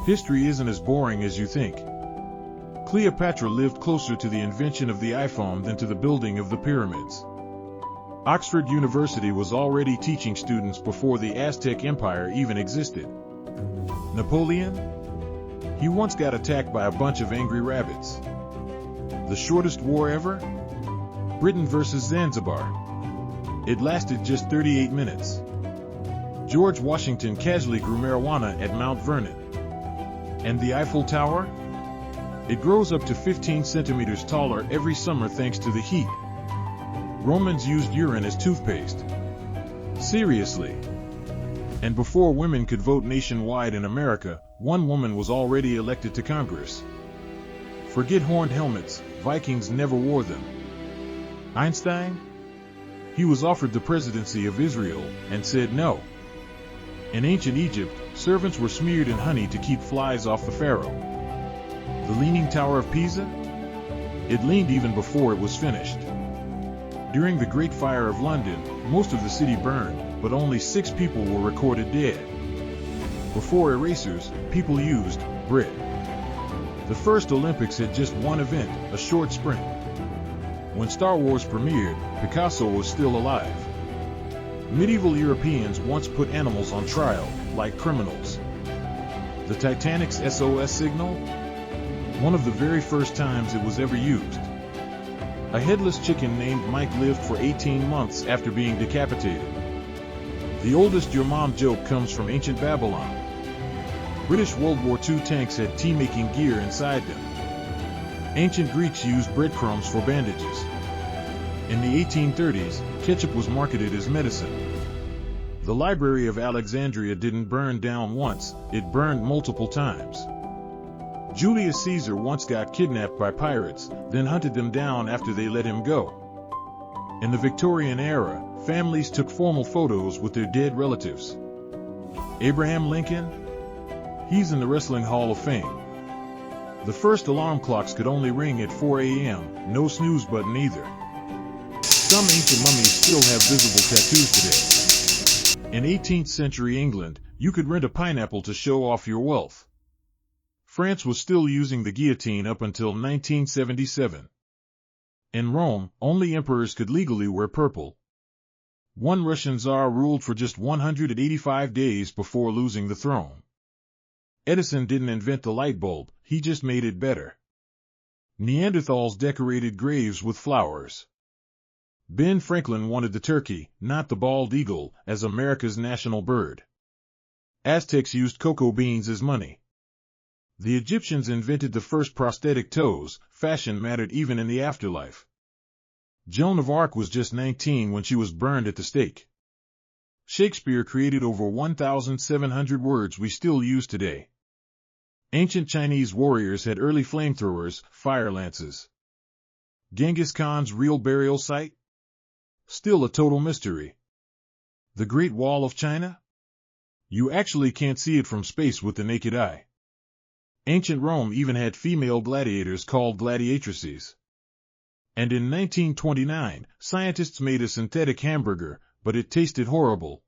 History isn't as boring as you think. Cleopatra lived closer to the invention of the iPhone than to the building of the pyramids. Oxford University was already teaching students before the Aztec Empire even existed. Napoleon? He once got attacked by a bunch of angry rabbits. The shortest war ever? Britain versus Zanzibar. It lasted just 38 minutes. George Washington casually grew marijuana at Mount Vernon. And the Eiffel Tower? It grows up to 15 centimeters taller every summer thanks to the heat. Romans used urine as toothpaste. Seriously. And before women could vote nationwide in America, one woman was already elected to Congress. Forget horned helmets, Vikings never wore them. Einstein? He was offered the presidency of Israel, and said no. In ancient Egypt, servants were smeared in honey to keep flies off the pharaoh. The Leaning Tower of Pisa? It leaned even before it was finished. During the Great Fire of London, most of the city burned, but only 6 people were recorded dead. Before erasers, people used Brit. The first Olympics had just one event, a short sprint. When Star Wars premiered, Picasso was still alive. Medieval Europeans once put animals on trial, like criminals. The Titanic's SOS signal? One of the very first times it was ever used. A headless chicken named Mike lived for 18 months after being decapitated. The oldest your mom joke comes from ancient Babylon. British World War II tanks had tea-making gear inside them. Ancient Greeks used breadcrumbs for bandages. In the 1830s, ketchup was marketed as medicine. The Library of Alexandria didn't burn down once, it burned multiple times. Julius Caesar once got kidnapped by pirates, then hunted them down after they let him go. In the Victorian era, families took formal photos with their dead relatives. Abraham Lincoln? He's in the Wrestling Hall of Fame. The first alarm clocks could only ring at 4 a.m., no snooze button either. Some ancient mummies still have visible tattoos today. In 18th century England, you could rent a pineapple to show off your wealth. France was still using the guillotine up until 1977. In Rome, only emperors could legally wear purple. One Russian Tsar ruled for just 185 days before losing the throne. Edison didn't invent the light bulb, he just made it better. Neanderthals decorated graves with flowers. Ben Franklin wanted the turkey, not the bald eagle, as America's national bird. Aztecs used cocoa beans as money. The Egyptians invented the first prosthetic toes, fashion mattered even in the afterlife. Joan of Arc was just 19 when she was burned at the stake. Shakespeare created over 1,700 words we still use today. Ancient Chinese warriors had early flamethrowers, fire lances. Genghis Khan's real burial site? Still a total mystery. The Great Wall of China? You actually can't see it from space with the naked eye. Ancient Rome even had female gladiators called gladiatrices. And in 1929, scientists made a synthetic hamburger, but it tasted horrible.